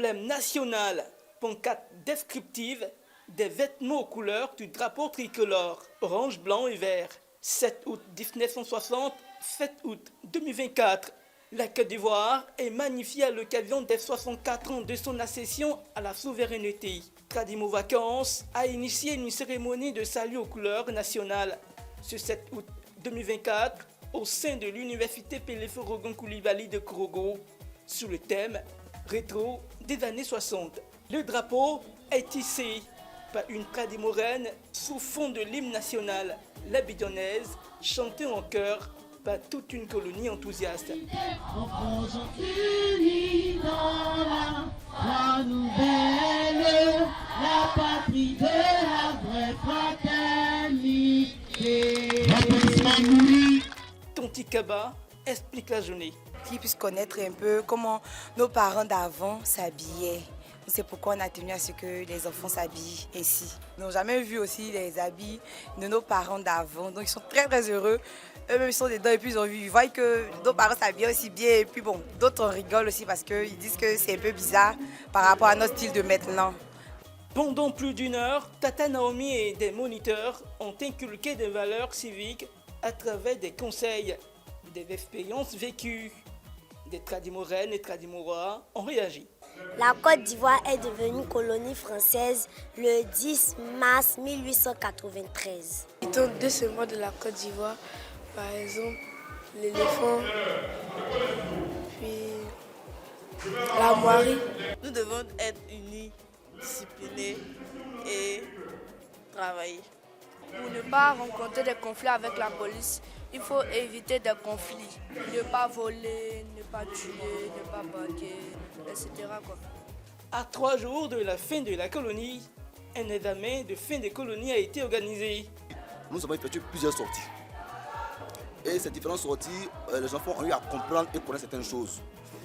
emblème national, pancarte descriptive des vêtements aux couleurs du drapeau tricolore, orange, blanc et vert. 7 août 1960, 7 août 2024. La Côte d'Ivoire est magnifiée à l'occasion des 64 ans de son accession à la souveraineté. Tradimo Vacances a initié une cérémonie de salut aux couleurs nationales ce 7 août 2024 au sein de l'université Pélé-Forogon Coulibaly de Korogo sous le thème rétro des années 60. Le drapeau est tissé par une Tradimoraine sous fond de l'hymne national, l'abidjanaise, chantée en chœur par toute une colonie enthousiaste. Unis dans la foi nouvelle, la patrie de la vraie fraternité. Tonti Kaba explique la journée. Qu'ils puissent connaître un peu comment nos parents d'avant s'habillaient. C'est pourquoi on a tenu à ce que les enfants s'habillent ainsi. Ils n'ont jamais vu aussi les habits de nos parents d'avant. Donc ils sont très très heureux. Eux-mêmes ils sont dedans et puis ils voient que nos parents s'habillent aussi bien. Et puis bon, d'autres en rigolent aussi parce qu'ils disent que c'est un peu bizarre par rapport à notre style de maintenant. Pendant plus d'une heure, Tata Naomi et des moniteurs ont inculqué des valeurs civiques à travers des conseils, des expériences vécues. Des Tradimoraines et Tradimorois ont réagi. La Côte d'Ivoire est devenue colonie française le 10 mars 1893. Étant deux seulement de la Côte d'Ivoire, par exemple l'éléphant, puis la moirie. Nous devons être unis, disciplinés et travailler. Pour ne pas rencontrer des conflits avec la police, il faut éviter des conflits. Ne pas voler, ne pas tuer, ne pas braquer, etc. À 3 jours de la fin de la colonie, un examen de fin de colonie a été organisé. Nous avons effectué plusieurs sorties. Et ces différentes sorties, les enfants ont eu à comprendre et connaître certaines choses.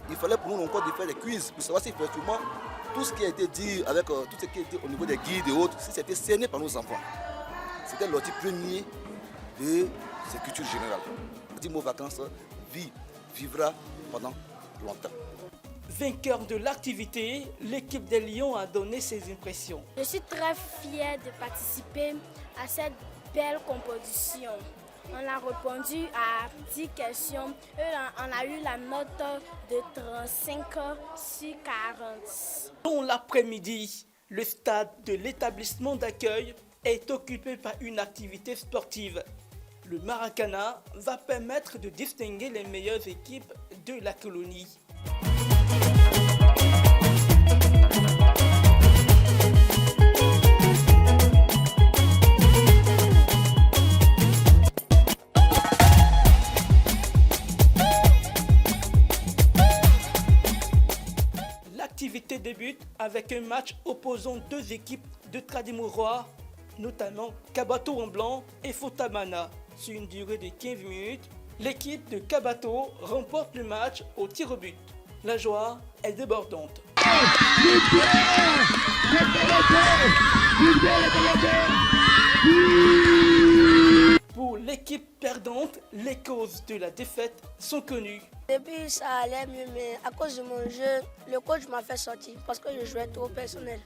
Il fallait pour nous encore de faire des quiz pour savoir si effectivement tout ce qui a été dit avec tout ce qui était au niveau des guides et autres, si c'était cerné par nos enfants. C'était l'outil premier de cette culture générale. Tradimo Vacances vivra pendant longtemps. Vainqueur de l'activité, l'équipe des Lions a donné ses impressions. Je suis très fière de participer à cette belle composition. On a répondu à 10 questions et on a eu la note de 35 sur 40. Dans l'après-midi, le stade de l'établissement d'accueil est occupé par une activité sportive. Le Maracana va permettre de distinguer les meilleures équipes de la colonie. L'activité débute avec un match opposant deux équipes de Tradimorois, notamment Kabato en blanc et Fotamana. Sur une durée de 15 minutes, l'équipe de Kabato remporte le match au tir au but. La joie est débordante. Pour l'équipe perdante, les causes de la défaite sont connues. Depuis ça allait mieux, mais à cause de mon jeu, le coach m'a fait sortir parce que je jouais trop personnel.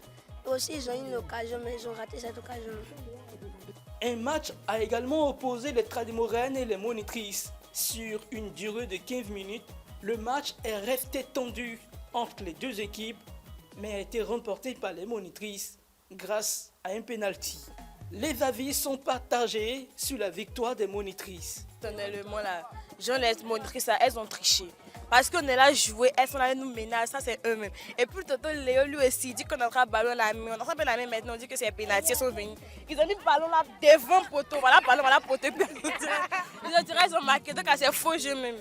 Et aussi ils ont eu une occasion, mais ils ont raté cette occasion. Un match a également opposé les Tradimoraines et les monitrices. Sur une durée de 15 minutes, le match est resté tendu entre les deux équipes, mais a été remporté par les monitrices grâce à un penalty. Les avis sont partagés sur la victoire des monitrices. Personnellement, les monitrices, elles ont triché. Parce qu'on est là jouer, elles sont là nous ménager, ça c'est eux-mêmes. Et puis tonton Léo lui aussi dit qu'on a un ballon là, on a pas la main maintenant, on dit que c'est pénalty, ils sont venus. Ils ont mis le ballon là devant le poteau, voilà le ballon, voilà le poteau. Ils dirait ils ont marqué, donc c'est faux jeu même.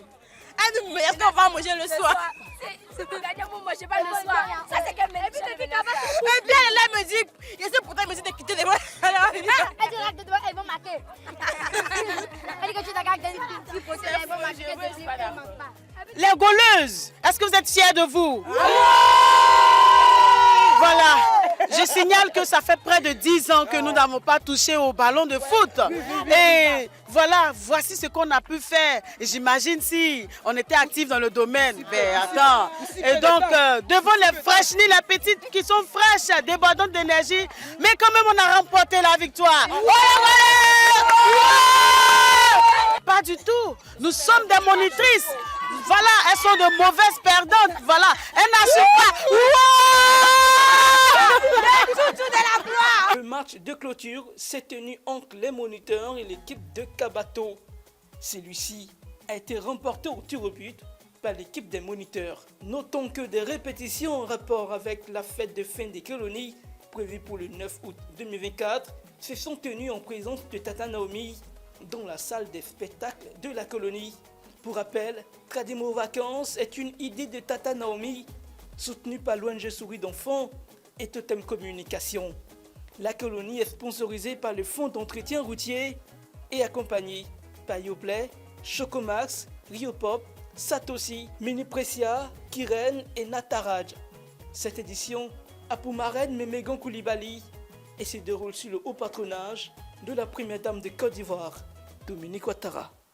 Mais est-ce qu'on va manger le soir? C'est pour gagner, vous ne mangez pas le soir. Ça c'est comme Et bien elle me dit, je sais pourtant elle me dit de quitter les mains. Elle dit elles vont marquer. Elle dit que tu t'as gagné du poteau, elles vont marquer. Les gauleuses, est-ce que vous êtes fiers de vous? Voilà, Je signale que ça fait près de 10 ans que nous n'avons pas touché au ballon de foot. Et voilà, voici ce qu'on a pu faire. Et j'imagine si on était actif dans le domaine. Ben attends. Et donc, devant les fraîches, ni les petites qui sont fraîches, débordantes d'énergie, mais quand même on a remporté la victoire. Pas du tout. Nous sommes des monitrices. Voilà, elles sont de mauvaises perdantes. Voilà, elles n'assurent pas. Le match de clôture s'est tenu entre les moniteurs et l'équipe de Kabato. Celui-ci a été remporté au tir au but par l'équipe des moniteurs. Notons que des répétitions en rapport avec la fête de fin des colonies, prévue pour le 9 août 2024, se sont tenues en présence de Tata Naomi dans la salle des spectacles de la colonie. Pour rappel, Tradimo Vacances est une idée de Tata Naomi, soutenue par l'ONG Souris d'enfants et Totem Communication. La colonie est sponsorisée par le Fonds d'entretien routier et accompagnée par Yoplay, Chocomax, Riopop, Satoshi, Mini Precia, Kiren et Nataraj. Cette édition a pour marraine Mémégan Koulibaly et se déroule sous le haut patronage de la première dame de Côte d'Ivoire, Dominique Ouattara.